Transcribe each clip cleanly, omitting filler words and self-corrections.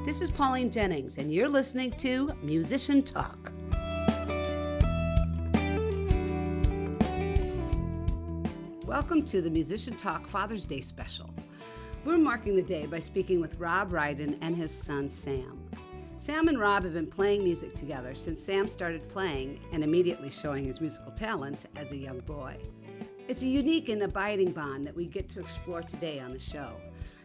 This is Pauline Jennings, and you're listening to Musician Talk. Welcome to the Musician Talk Father's Day special. We're marking the day by speaking with Rob Ryden and his son, Sam. Sam and Rob have been playing music together since Sam started playing and immediately showing his musical talents as a young boy. It's a unique and abiding bond that we get to explore today on the show.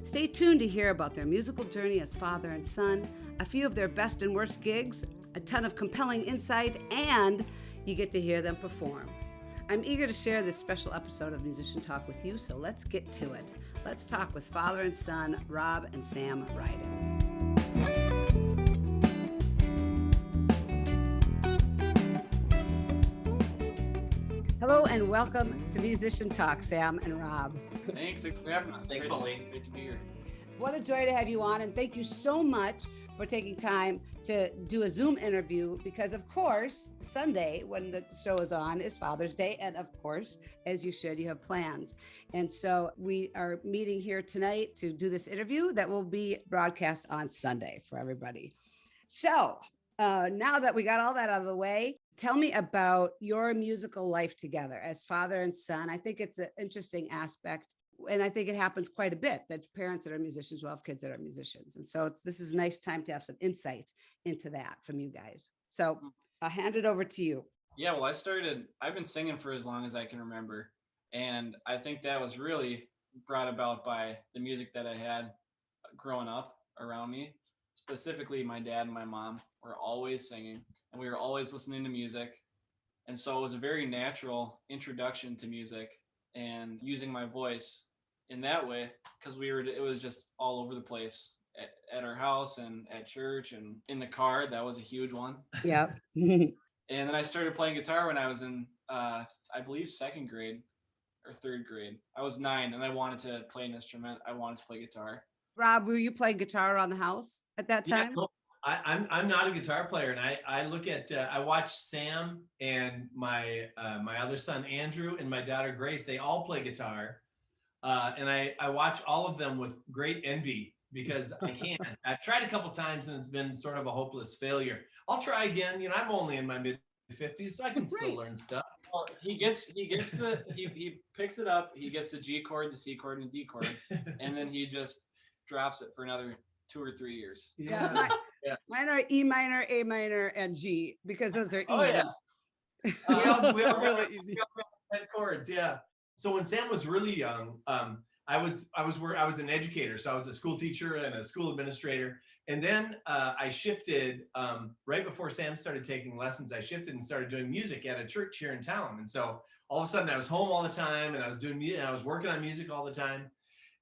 Stay tuned to hear about their musical journey as father and son, a few of their best and worst gigs, a ton of compelling insight, and you get to hear them perform. I'm eager to share this special episode of Musician Talk with you, so let's get to it. Let's talk with father and son, Rob and Sam Ryden. Hello and welcome to Musician Talk, Sam and Rob. Thanks for having us. Thanks, Pauline. Great to be here. What a joy to have you on, and thank you so much for taking time to do a Zoom interview because, of course, Sunday, when the show is on, is Father's Day, and of course, as you should, you have plans. And so we are meeting here tonight to do this interview that will be broadcast on Sunday for everybody. So now that we got all that out of the way, tell me about your musical life together as father and son. I think it's an interesting aspect, and I think it happens quite a bit that parents that are musicians will have kids that are musicians. And so this is a nice time to have some insight into that from you guys. So I'll hand it over to you. Yeah, well, I've been singing for as long as I can remember. And I think that was really brought about by the music that I had growing up around me. Specifically, my dad and my mom were always singing, and we were always listening to music. And so it was a very natural introduction to music and using my voice in that way, because it was just all over the place at our house and at church and in the car. That was a huge one. Yeah. And then I started playing guitar when I was in, I believe, second grade or third grade. I was 9 and I wanted to play an instrument. I wanted to play guitar. Rob, were you playing guitar around the house at that time? Yeah, no, I'm not a guitar player, and I look at I watch Sam and my other son Andrew and my daughter Grace. They all play guitar, and I watch all of them with great envy because I can't. I've tried a couple times and it's been sort of a hopeless failure. I'll try again. You know, I'm only in my mid-50s, so I can still learn stuff. Well, he picks it up. He gets the G chord, the C chord, and D chord, and then he just drops it for another 2 or 3 years. Yeah. Mine are E minor, A minor, and G because those are easy. Oh yeah. We are really easy. 10 chords, yeah. So when Sam was really young, I was an educator, so I was a school teacher and a school administrator. And then I shifted right before Sam started taking lessons. I shifted and started doing music at a church here in town. And so all of a sudden I was home all the time, and I was doing music, and I was working on music all the time.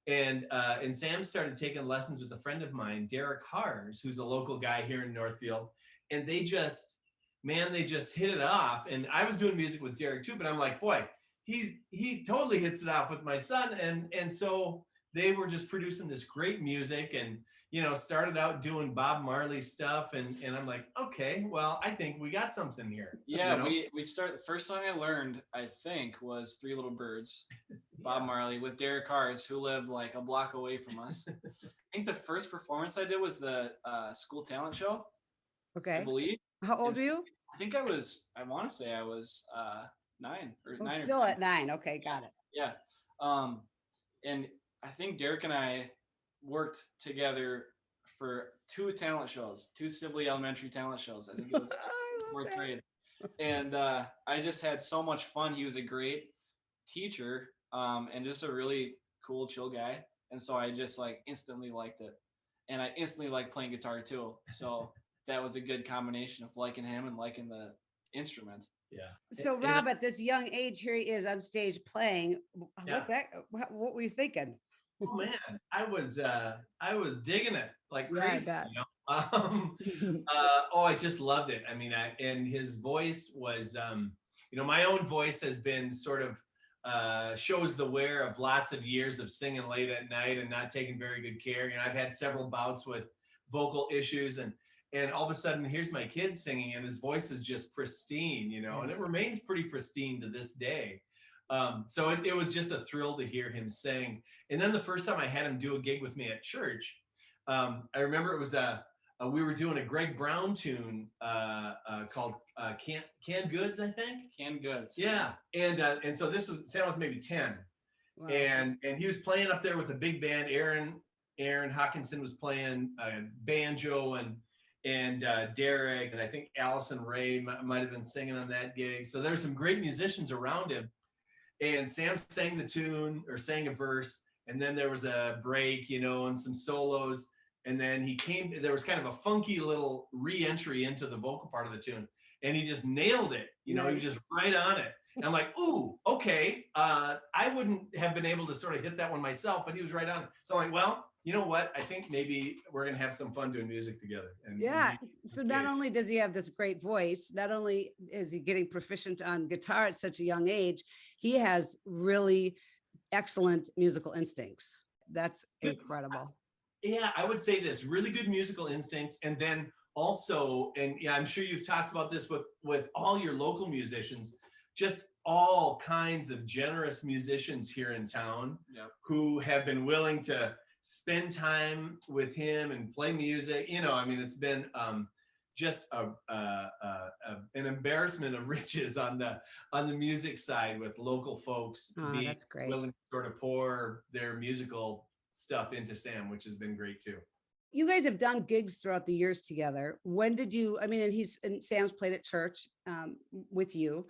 And Sam started taking lessons with a friend of mine, Derek Hars, who's a local guy here in Northfield. And they just hit it off. And I was doing music with Derek too, but I'm like, boy, he totally hits it off with my son. And so they were just producing this great music and, you know, started out doing Bob Marley stuff. And I'm like, okay, well, I think we got something here. Yeah, you know? the first song I learned, I think, was Three Little Birds, Bob Marley, with Derek Hars, who lived like a block away from us. I think the first performance I did was the school talent show. Okay. I believe. How old were you? I think I want to say I was 9 or 9. Still at 9. Okay, got it. Yeah. And I think Derek and I worked together for 2 talent shows, 2 Sibley Elementary talent shows. I think it was 4th grade. And I just had so much fun. He was a great teacher and just a really cool, chill guy. And so I just instantly liked it. And I instantly liked playing guitar too. So that was a good combination of liking him and liking the instrument. Yeah. So Rob, at this young age, here he is on stage playing. What's that? What were you thinking? Oh man, I was digging it like crazy. Yeah, you know? I just loved it. I mean, and his voice was, you know, my own voice has been sort of shows the wear of lots of years of singing late at night and not taking very good care. You know, I've had several bouts with vocal issues, and all of a sudden here's my kid singing and his voice is just pristine, you know, and it remains pretty pristine to this day. So it was just a thrill to hear him sing. And then the first time I had him do a gig with me at church, I remember it was we were doing a Greg Brown tune called Canned Goods, I think. Canned Goods. Yeah, and so Sam was maybe 10, Wow. and he was playing up there with a big band. Aaron Hawkinson was playing banjo, and Derek, and I think Allison Ray might have been singing on that gig. So there's some great musicians around him. And Sam sang the tune or sang a verse, and then there was a break, and some solos. And then there was kind of a funky little re-entry into the vocal part of the tune. And he just nailed it. He was just right on it. And I'm like, ooh, okay. I wouldn't have been able to sort of hit that one myself, but he was right on it. So I'm like, well, you know what? I think maybe we're going to have some fun doing music together. So not only does he have this great voice, not only is he getting proficient on guitar at such a young age, he has really excellent musical instincts. That's incredible. Yeah, I would say this, really good musical instincts. And then also, and yeah, I'm sure you've talked about this with all your local musicians, just all kinds of generous musicians here in town who have been willing to spend time with him and play music. It's been just an embarrassment of riches on the music side, with local folks being that's great. willing to sort of pour their musical stuff into Sam, which has been great too. You guys have done gigs throughout the years together. When did you, and Sam's played at church with you.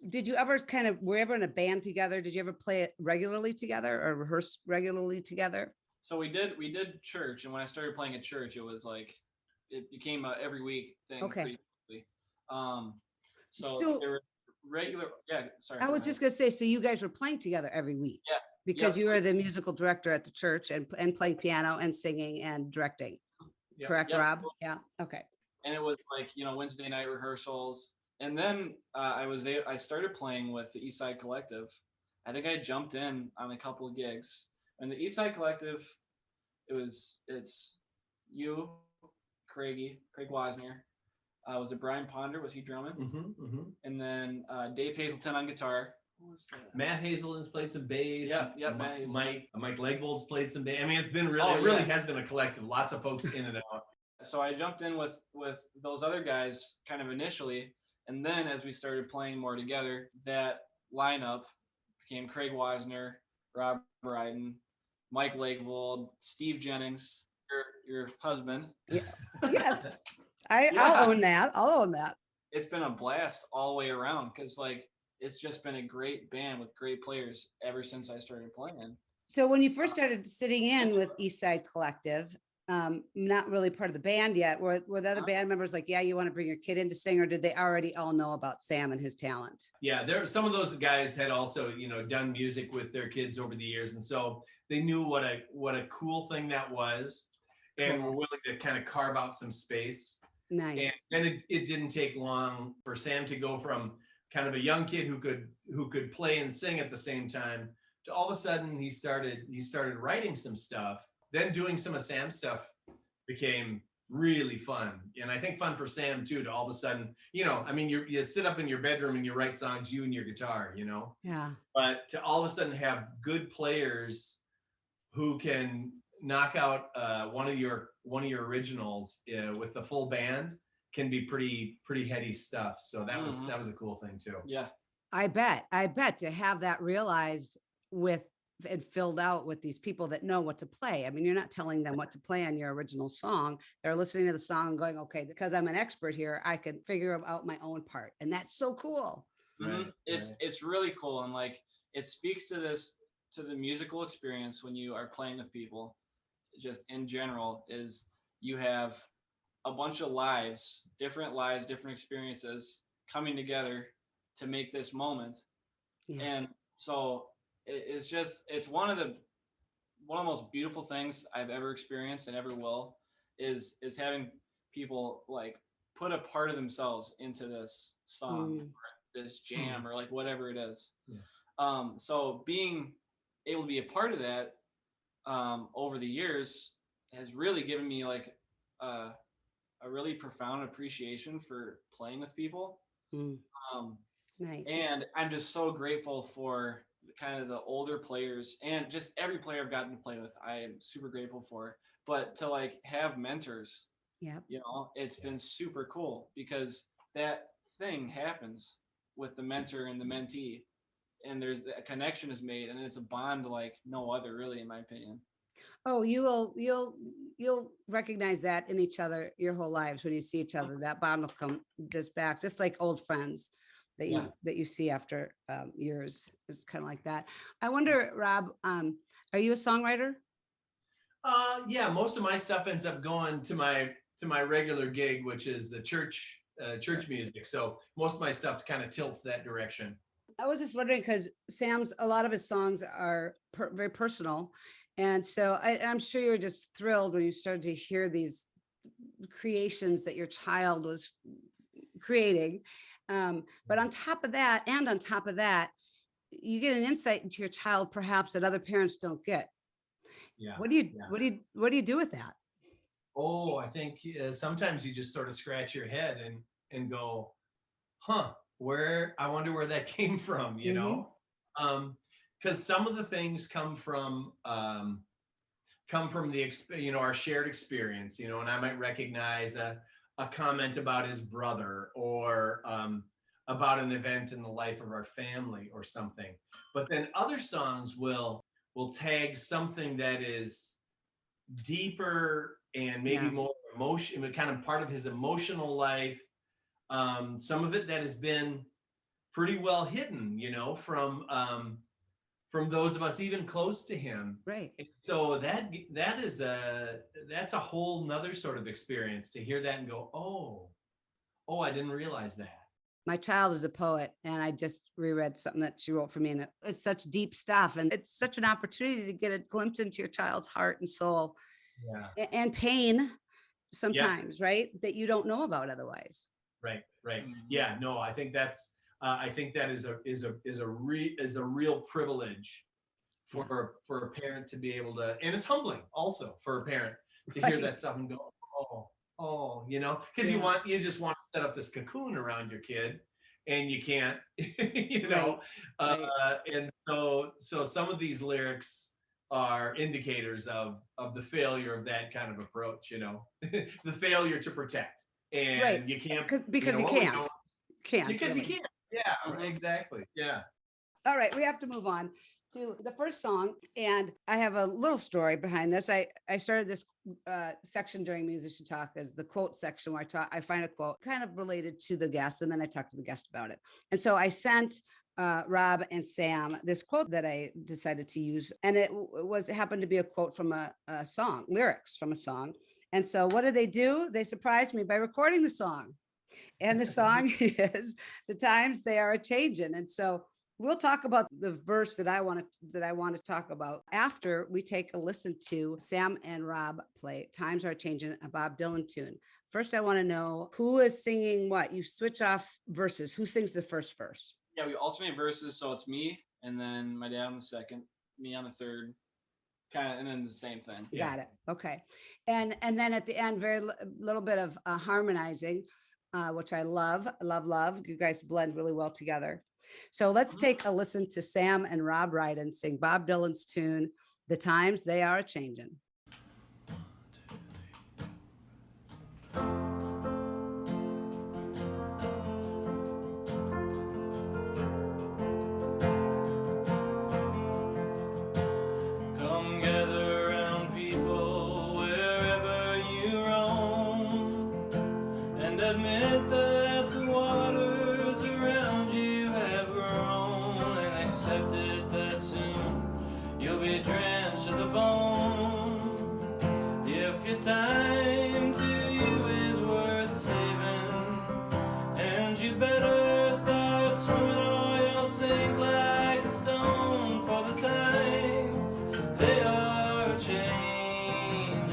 Did you ever were you ever in a band together? Did you ever play it regularly together or rehearse regularly together? So we did church. And when I started playing at church, it was like, it became a every week thing. Okay. Pretty quickly. So there were regular, sorry. I was just going to say, so you guys were playing together every week. Yeah. Because you were the musical director at the church and playing piano and singing and directing. Yep. Correct, yep. Rob? Yeah. Okay. And it was like, Wednesday night rehearsals. And then I started playing with the Eastside Collective. I think I jumped in on a couple of gigs. And the Eastside Collective, it's you, Craig Wozniak. Was it Brian Ponder? Was he drumming? Mm-hmm. And then Dave Hazelton on guitar. What was that? Matt Hazelton's played some bass. Yeah. Mike Legbold's played some bass. It's been really has been a collective. Lots of folks in and out. So I jumped in with those other guys kind of initially. And then as we started playing more together, that lineup became Craig Wozniak, Rob Ryden, Mike Legbold, Steve Jennings, your husband. Yeah. Yes. I'll own that. It's been a blast all the way around, because it's just been a great band with great players ever since I started playing. So when you first started sitting in with Eastside Collective, not really part of the band yet, were the other band members like, yeah, you want to bring your kid in to sing, or did they already all know about Sam and his talent? Yeah, some of those guys had also, done music with their kids over the years. And so they knew what a cool thing that was, and were willing to kind of carve out some space. Nice. And it didn't take long for Sam to go from kind of a young kid who could play and sing at the same time to all of a sudden he started writing some stuff. Then doing some of Sam's stuff became really fun. And I think fun for Sam too, to all of a sudden, you sit up in your bedroom and you write songs, you and your guitar, Yeah. But to all of a sudden have good players who can knock out one of your originals with the full band can be pretty heady stuff. So that was a cool thing too. Yeah. I bet to have that realized and filled out with these people that know what to play. You're not telling them what to play on your original song. They're listening to the song and going, okay, because I'm an expert here, I can figure out my own part. And that's so cool. Right. It's really cool. And it speaks to the musical experience when you are playing with people, just in general, is you have a bunch of different experiences coming together to make this moment. Yeah. And so it's one of the most beautiful things I've ever experienced and ever will, is having people put a part of themselves into this song, or this jam, or whatever it is. Yeah. So being able to be a part of that over the years has really given me a really profound appreciation for playing with people. Nice. And I'm just so grateful for kind of the older players and just every player I've gotten to play with, I am super grateful for. But to like have mentors, Yeah. it's been super cool because that thing happens with the mentor and the mentee, and there's a connection is made, and it's a bond like no other, really, in my opinion. Oh, you'll recognize that in each other your whole lives when you see each other. That bond will come just back, just like old friends that you see after years. It's kind of like that. I wonder, Rob, are you a songwriter? Yeah, most of my stuff ends up going to my regular gig, which is the church music. So most of my stuff kind of tilts that direction. I was just wondering because a lot of his songs are very personal. And so I'm sure you're just thrilled when you started to hear these creations that your child was creating. But on top of that, you get an insight into your child perhaps that other parents don't get. Yeah. What do you do with that? Oh, I think sometimes you just sort of scratch your head and go, huh, I wonder where that came from, you know? Because some of the things come from the our shared experience, and I might recognize a comment about his brother or about an event in the life of our family or something. But then other songs will tag something that is deeper and maybe more emotion, kind of part of his emotional life. Some of it that has been pretty well hidden, from those of us even close to him. Right. And so that's a whole nother sort of experience to hear that and go, oh, I didn't realize that. My child is a poet, and I just reread something that she wrote for me, and it's such deep stuff, and it's such an opportunity to get a glimpse into your child's heart and soul, and pain sometimes, right? That you don't know about otherwise. Right. Yeah. No, I think that is a real privilege for a parent to be able to, and it's humbling also for a parent to hear that stuff and go, because you just want to set up this cocoon around your kid, and you can't, and so some of these lyrics are indicators of the failure of that kind of approach, the failure to protect, and you can't because you can't. Because you can't. Yeah, exactly. Yeah. All right, we have to move on to the first song, and I have a little story behind this. I started this section during Musician Talk as the quote section, where I find a quote kind of related to the guest, and then I talk to the guest about it. And so I sent Rob and Sam this quote that I decided to use, and it happened to be a quote from a song, lyrics from a song. And so what did they do? They surprised me by recording the song. And the song is "The Times They Are A-Changin'." And so we'll talk about the verse that I want to talk about after we take a listen to Sam and Rob play "Times Are Changin'," a Bob Dylan tune. First, I want to know who is singing what. You switch off verses. Who sings the first verse? Yeah, we alternate verses, so it's me and then my dad on the second, me on the third, kind of, and then the same thing. Got it. Okay, and then at the end, very little bit of harmonizing. Which I love. You guys blend really well together. So let's take a listen to Sam and Rob Ryden sing Bob Dylan's tune, "The Times They Are A-Changin'." Come gather around, people, wherever you roam, and admit that the waters around you have grown, and accept it that soon you'll be drenched to the bone. If your time to you is worth saving, and you better start swimming or you'll sink like a stone, for the times they are changing.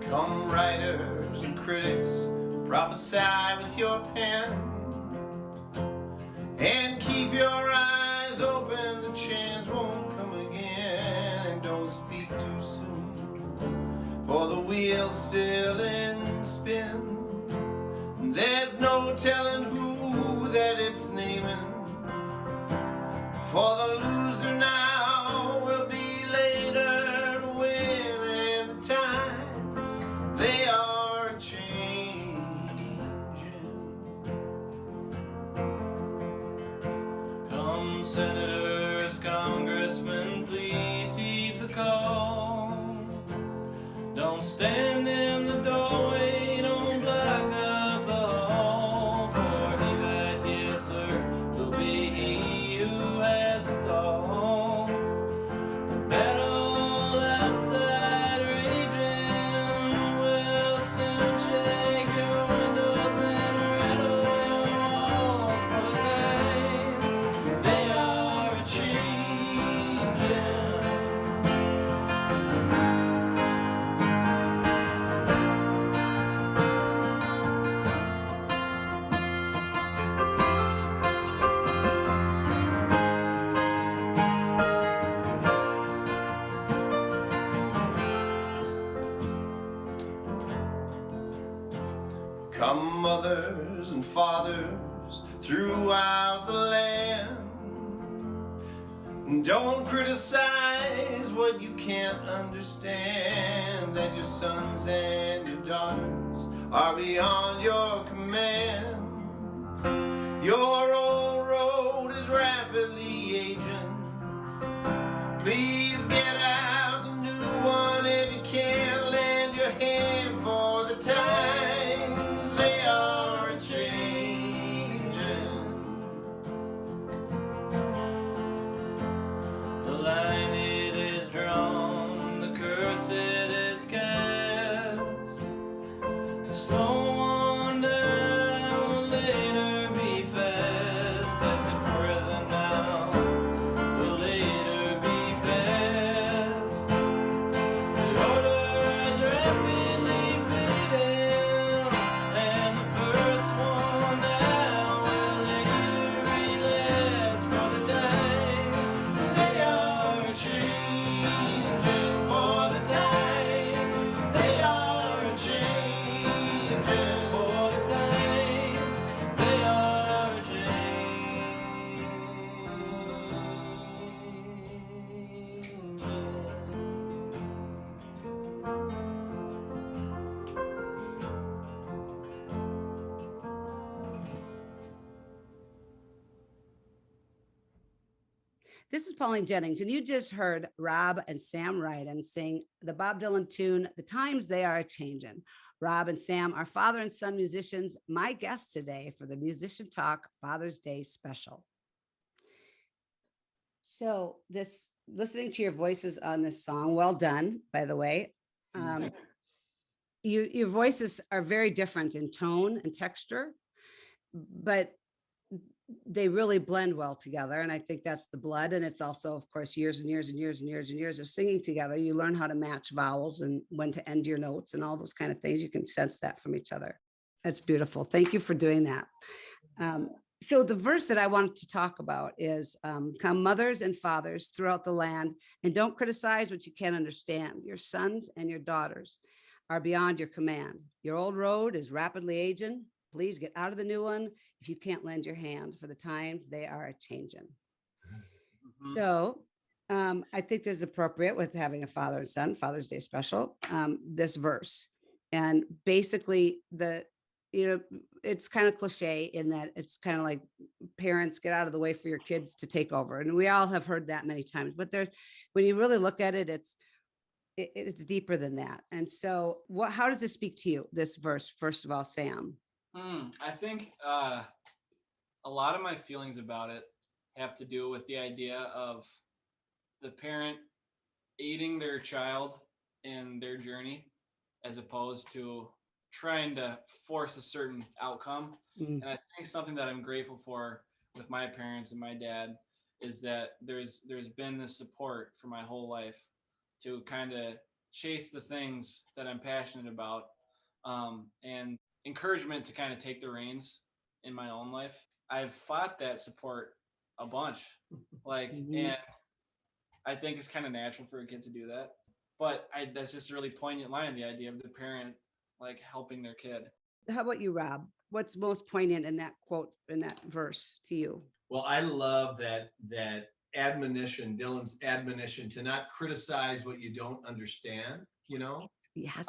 Come writers and critics, prophesy with your pen, and keep your eyes open, the chance won't come again. And don't speak too soon, for the wheel's still in spin. There's no telling who that it's naming. For the loser now will be later to win, and the times they are changing. Come senators, congressmen, please heed the call. Don't stand in the doorway, don't block up the hall. For he that gets hurt will be he who has stalled. The battle outside raging will soon shake your windows and rattle your walls. For the times they are changing. Come mothers and fathers throughout the land, and don't criticize what you can't understand, that your sons and your daughters are beyond your command. Your old road is rapidly aging. Please get out the new one if you can. Lend your hand for the times they are changing. The line it is drawn, the curse it is cast. The slow one down will later be fast, as the present now will later be past. The order is rapidly fading, and the first one down will later be last. For the times they are changing. For the times they are changing. For the times they are This is Pauline Jennings, and you just heard Rob and Sam Ryden sing the Bob Dylan tune, The Times They Are Changing. Rob and Sam are father and son musicians, my guests today for the Musician Talk Father's Day special. So this, listening to your voices on this song, well done, by the way. Your voices are very different in tone and texture, but they really blend well together. And I think that's the blood. And it's also, of course, years and years and years and years and years of singing together. You learn how to match vowels and when to end your notes and all those kind of things. You can sense that from each other. That's beautiful. Thank you for doing that. So the verse that I wanted to talk about is, come mothers and fathers throughout the land, and don't criticize what you can't understand. Your sons and your daughters are beyond your command. Your old road is rapidly aging. Please get out of the new one if you can't lend your hand, for the times they are changing. Mm-hmm. So I think this is appropriate with having a father and son, Father's Day special, this verse. And basically it's kind of cliche in that it's kind of like parents get out of the way for your kids to take over. And we all have heard that many times, but when you really look at it, it's deeper than that. And so how does this speak to you, this verse, first of all, Sam? I think a lot of my feelings about it have to do with the idea of the parent aiding their child in their journey, as opposed to trying to force a certain outcome. And I think something that I'm grateful for with my parents and my dad is that there's been this support for my whole life to kind of chase the things that I'm passionate about, and encouragement to kind of take the reins in my own life. I've fought that support a bunch, and I think it's kind of natural for a kid to do that. But that's just a really poignant line, the idea of the parent helping their kid. how about you, Rob? What's most poignant in that quote, in that verse to you? Well, I love that admonition, Dylan's admonition to not criticize what you don't understand. You know, Yes.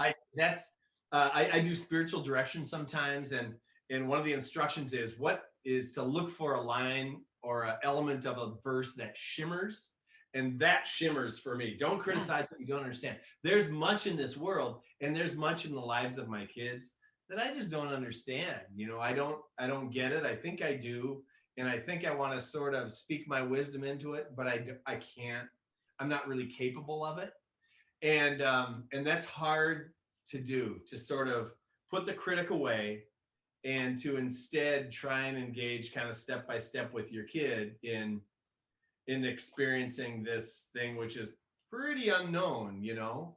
I do spiritual direction sometimes, and one of the instructions is to look for a line or an element of a verse that shimmers, and that shimmers for me. Don't criticize what you don't understand. There's much in this world, and there's much in the lives of my kids that I just don't understand. You know, I don't get it. I think I do, and I think I want to sort of speak my wisdom into it, but I can't. I'm not really capable of it, and that's hard to do, to sort of put the critic away and to instead try and engage kind of step by step with your kid in experiencing this thing, which is pretty unknown, you know.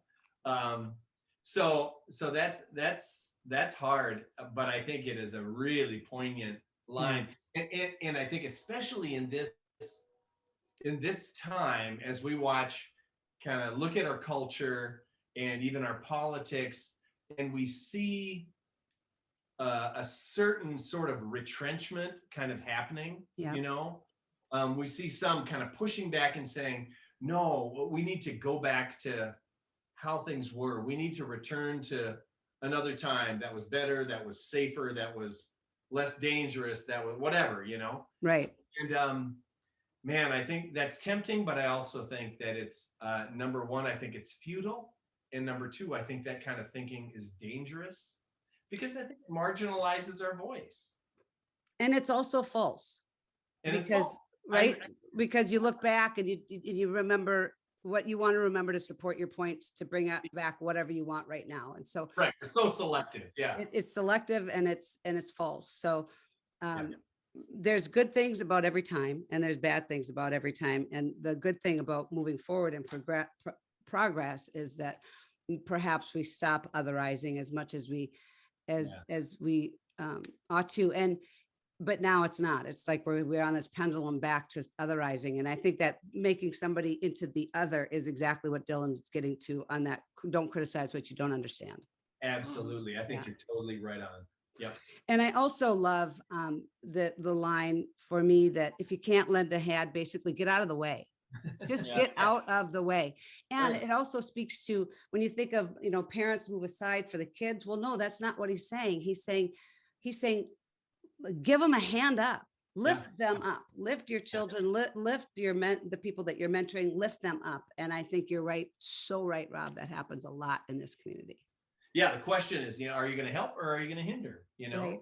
So that's hard, but I think it is a really poignant line. Yes. And I think especially in this time, as we watch, kind of look at our culture and even our politics, and we see a certain sort of retrenchment kind of happening, you know, we see some kind of pushing back and saying, no, we need to go back to how things were. We need to return to another time that was better, that was safer, that was less dangerous, that was whatever, you know? Right. And man, I think that's tempting, but I also think that it's number one, I think it's futile. And number two, I think that kind of thinking is dangerous because I think it marginalizes our voice. And it's also false. And because, it's false. Right? Because you look back and you remember what you want to remember to support your points, to bring back whatever you want right now. And so right, it's so selective. Yeah, it's selective and it's false. So there's good things about every time, and there's bad things about every time. And the good thing about moving forward and progress is that perhaps we stop otherizing as much as we ought to. But now it's not. It's like we're on this pendulum back to otherizing. And I think that making somebody into the other is exactly what Dylan's getting to on that. Don't criticize what you don't understand. Absolutely. I think you're totally right on. Yeah. And I also love the line for me that if you can't lend a hand, basically get out of the way. Just get out of the way. And it also speaks to when you think of, you know, parents move aside for the kids. Well, no, that's not what he's saying. He's saying, give them a hand up, lift them up, lift your children, lift the people that you're mentoring, lift them up. And I think you're right. So right, Rob, that happens a lot in this community. Yeah. The question is, you know, are you going to help or are you going to hinder, you know?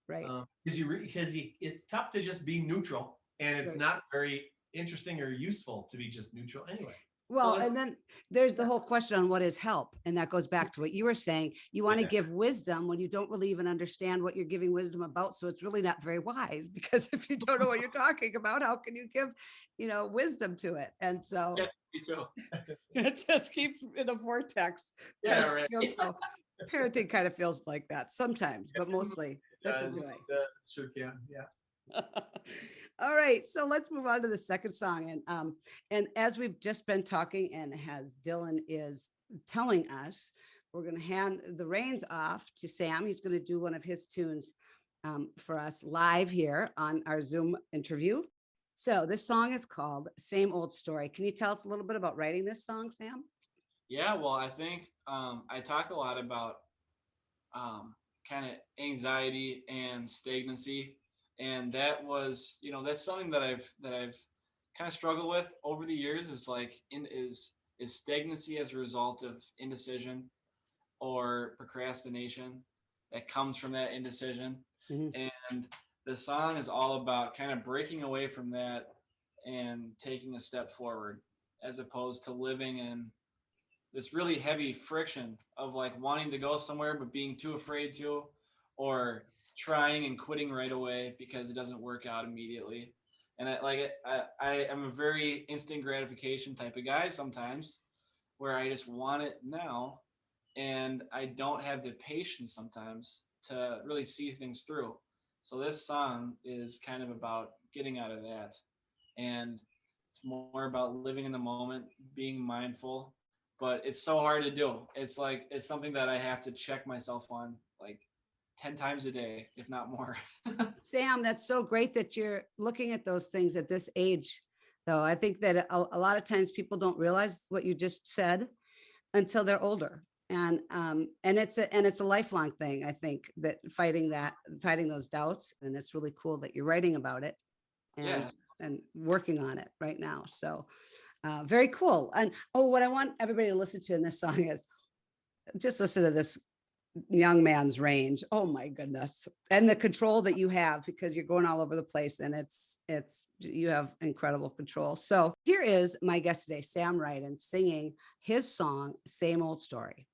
Right. Because it's tough to just be neutral, and it's not very interesting or useful to be just neutral anyway. Well, and then there's the whole question on what is help. And that goes back to what you were saying. You want to give wisdom when you don't really even understand what you're giving wisdom about. So it's really not very wise, because if you don't know what you're talking about, how can you give, you know, wisdom to it? And so it just keeps in a vortex. Yeah, right. Parenting kind of feels like that sometimes, but mostly that's a joy. Sure can. Yeah. All right, so let's move on to the second song. And as we've just been talking, and as Dylan is telling us, we're going to hand the reins off to Sam. He's going to do one of his tunes for us live here on our Zoom interview. So this song is called Same Old Story. Can you tell us a little bit about writing this song, Sam? Yeah, well, I think I talk a lot about kind of anxiety and stagnancy. And that was, you know, that's something that I've kind of struggled with over the years, is like is stagnancy as a result of indecision or procrastination that comes from that indecision. Mm-hmm. And the song is all about kind of breaking away from that and taking a step forward, as opposed to living in this really heavy friction of like wanting to go somewhere but being too afraid to, or trying and quitting right away because it doesn't work out immediately. And I am a very instant gratification type of guy sometimes, where I just want it now, and I don't have the patience sometimes to really see things through. So this song is kind of about getting out of that, and it's more about living in the moment, being mindful. But it's so hard to do. It's like, it's something that I have to check myself on, like 10 times a day, if not more. Sam, that's so great that you're looking at those things at this age, though. I think that a lot of times people don't realize what you just said until they're older. And it's a lifelong thing. I think that fighting those doubts, and it's really cool that you're writing about it and Yeah. and working on it right now. So very cool. And what I want everybody to listen to in this song is just listen to this young man's range. Oh my goodness. And the control that you have, because you're going all over the place, and it's you have incredible control. So here is my guest today, Sam Ryden, singing his song, Same Old Story.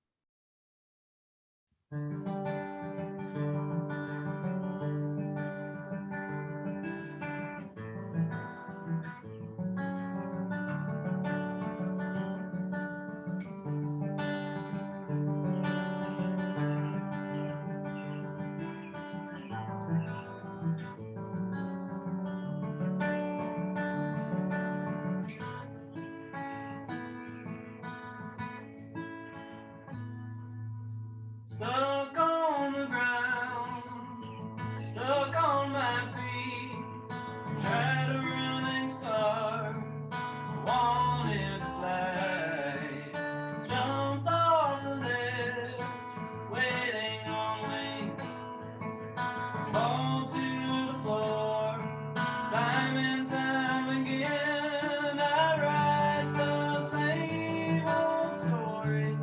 Stuck on the ground, stuck on my feet, tried a running start, wanted to fly, jumped off the ledge, waiting on wings, fall to the floor, time and time again, I write the same old story.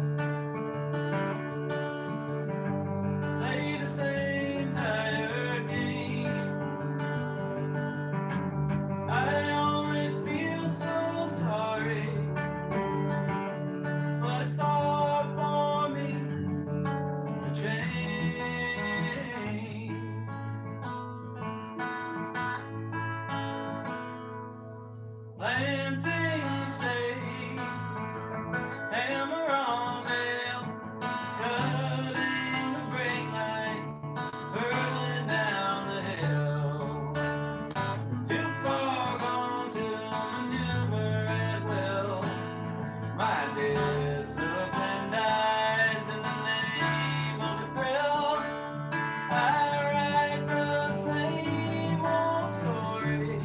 Play the same tired game. I always feel so sorry, but it's hard for me to change. Planting the stake, hammer on nail, cutting the brake line, hurling down the hill. Too far gone to maneuver at will. My discipline dies in the name of the thrill. I write the same old story.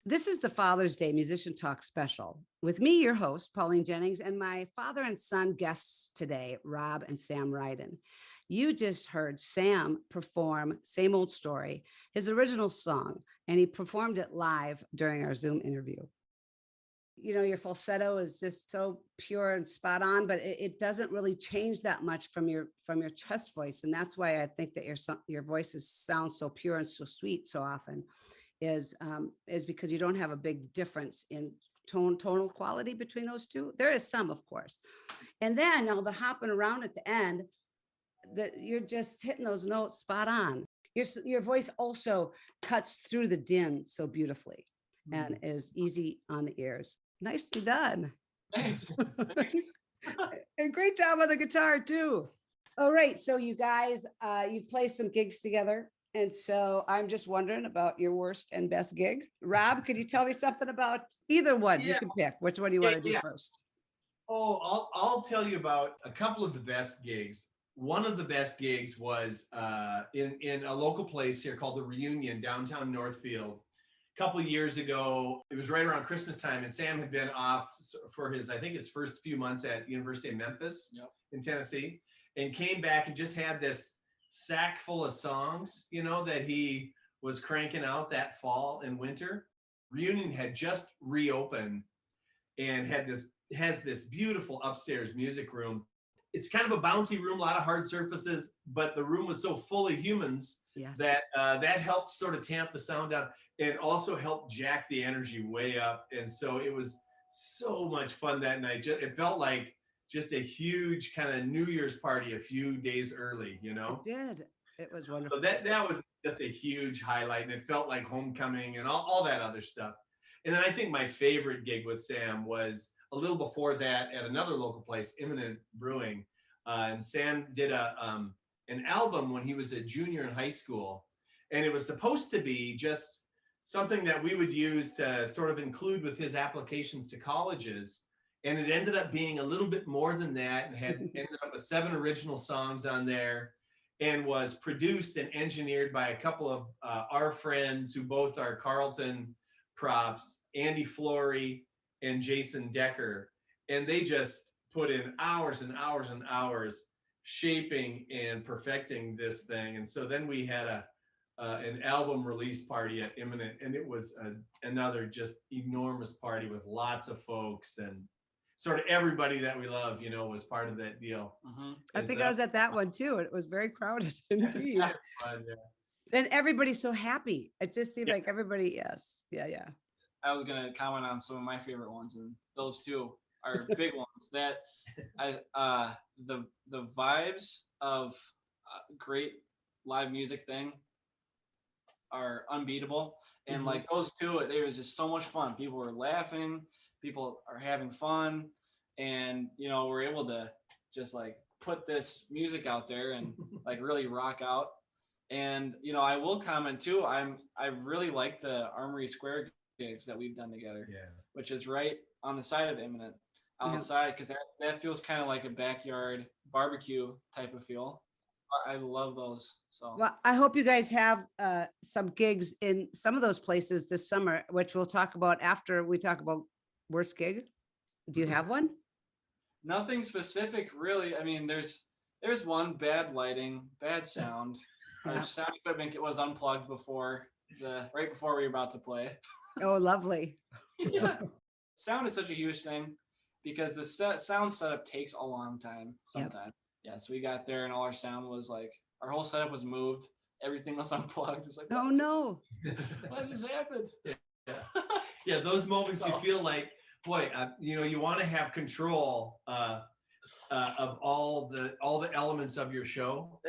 This is the Father's Day Musician Talk special with me, your host, Pauline Jennings, and my father and son guests today, Rob and Sam Ryden. You just heard Sam perform Same Old Story, his original song, and he performed it live during our Zoom interview. You know, your falsetto is just so pure and spot on, but it doesn't really change that much from your chest voice. And that's why I think that your voices sound so pure and so sweet so often. Is because you don't have a big difference in tonal quality between those two. There is some, of course. And then all the hopping around at the end, that you're just hitting those notes spot on. Your voice also cuts through the din so beautifully and is easy on the ears. Nicely done. Thanks. And great job on the guitar too. All right, so you guys, you play some gigs together. And so I'm just wondering about your worst and best gig. Rob, could you tell me something about either one? You can pick. Which one do you want to do first? Oh, I'll tell you about a couple of the best gigs. One of the best gigs was in a local place here called the Reunion, downtown Northfield. A couple of years ago, it was right around Christmas time, and Sam had been off for his first few months at University of Memphis in Tennessee, and came back and just had this sack full of songs, that he was cranking out that fall and winter. Reunion had just reopened and has this beautiful upstairs music room. It's kind of a bouncy room, a lot of hard surfaces, but the room was so full of humans that helped sort of tamp the sound down and also helped jack the energy way up. And so it was so much fun that night. It felt like just a huge kind of New Year's party a few days early, It did. It was wonderful. So that was just a huge highlight, and it felt like homecoming and all that other stuff. And then I think my favorite gig with Sam was a little before that at another local place, Imminent Brewing. And Sam did an album when he was a junior in high school. And it was supposed to be just something that we would use to sort of include with his applications to colleges. And it ended up being a little bit more than that, and had ended up with 7 original songs on there, and was produced and engineered by a couple of our friends who both are Carleton profs, Andy Flory and Jason Decker. And they just put in hours and hours and hours shaping and perfecting this thing. And so then we had an album release party at Imminent, and it was another just enormous party with lots of folks, and sort of everybody that we love, was part of that deal. I think I was at that one too. It was very crowded indeed. Fun, And everybody's so happy. It just seemed like everybody, yes. Yeah. I was gonna comment on some of my favorite ones, and those two are big ones. That the vibes of great live music thing are unbeatable, and like those two, there was just so much fun. People were laughing, people are having fun, and we're able to just like put this music out there and like really rock out. And I will comment too, I really like the Armory Square gigs that we've done together, which is right on the side of Imminent outside, because that feels kind of like a backyard barbecue type of feel. I love those. So Well, I hope you guys have some gigs in some of those places this summer, which we'll talk about after we talk about worst gig. Do you have one? nothing specific really. I mean, there's one: bad lighting, bad sound. Our sound equipment was unplugged right before we were about to play. Oh, lovely. Yeah. Sound is such a huge thing because the sound setup takes a long time sometimes. Yeah, so we got there and all our sound was like, our whole setup was moved. Everything was unplugged. It's like, oh no. What just happened? Yeah, those moments you feel like, boy, you want to have control of all the elements of your show,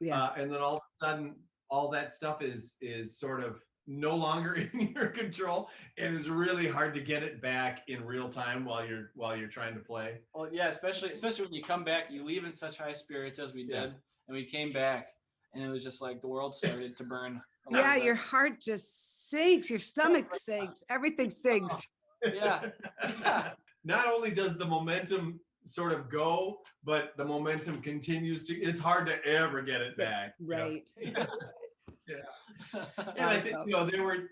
Yes. and then all of a sudden, all that stuff is sort of no longer in your control, and it's really hard to get it back in real time while you're trying to play. Well, yeah, especially when you come back, you leave in such high spirits as we did, and we came back, and it was just like the world started to burn. Yeah, your heart just sinks, your stomach sinks, everything sinks. Yeah. Not only does the momentum sort of go, but the momentum continues to, it's hard to ever get it back. Right. Yeah. And I think,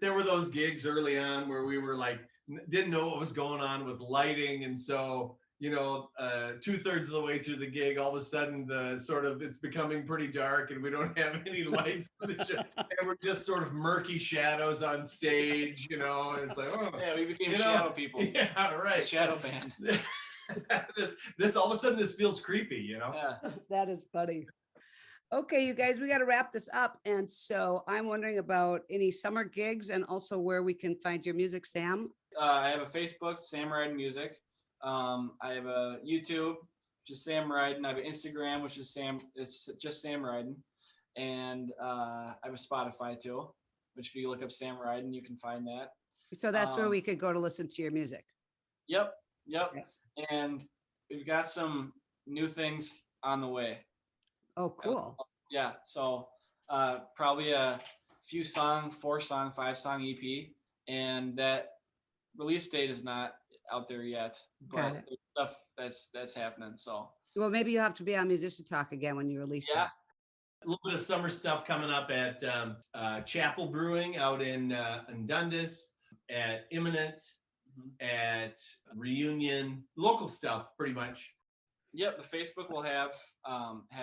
there were those gigs early on where we were like, didn't know what was going on with lighting. And so, 2/3 of the way through the gig, all of a sudden it's becoming pretty dark and we don't have any lights for the show. And we're just sort of murky shadows on stage, and it's like, oh. Yeah, we became shadow people. Yeah, right. The shadow band. this all of a sudden this feels creepy, Yeah. That is funny. Okay, you guys, we got to wrap this up. And so I'm wondering about any summer gigs and also where we can find your music, Sam. I have a Facebook, Sam Ryden Music. I have a YouTube, which is Sam Ryden. I have an Instagram, which is it's just Sam Ryden. And I have a Spotify too, which if you look up Sam Ryden, you can find that. So that's where we could go to listen to your music. Yep. And we've got some new things on the way. Oh, cool. Yeah. So probably a 4-song, 5-song EP. And that release date is not out there yet, but there's stuff that's happening. So well, maybe you'll have to be on Musician Talk again when you release that. A little bit of summer stuff coming up at Chapel Brewing out in Dundas, at Imminent, at Reunion, local stuff pretty much. Yep, the Facebook will have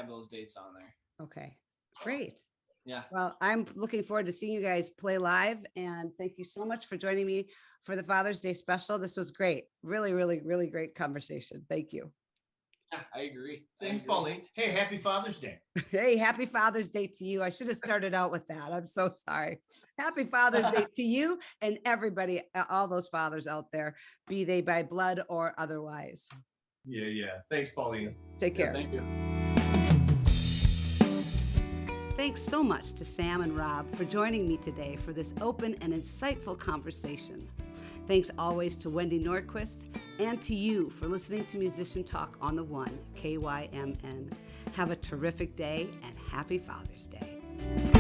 those dates on there. Okay, great. Yeah. Well, I'm looking forward to seeing you guys play live, and thank you so much for joining me for the Father's Day special. This was great. Really, really, really great conversation. Thank you. Yeah, I agree. Thanks, Pauline. Hey, happy Father's Day. Hey, happy Father's Day to you. I should have started out with that. I'm so sorry. Happy Father's Day to you and everybody, all those fathers out there, be they by blood or otherwise. Yeah. Thanks, Pauline. Take care. Thank you. Thanks so much to Sam and Rob for joining me today for this open and insightful conversation. Thanks always to Wendy Nordquist and to you for listening to Musician Talk on the One, KYMN. Have a terrific day and happy Father's Day.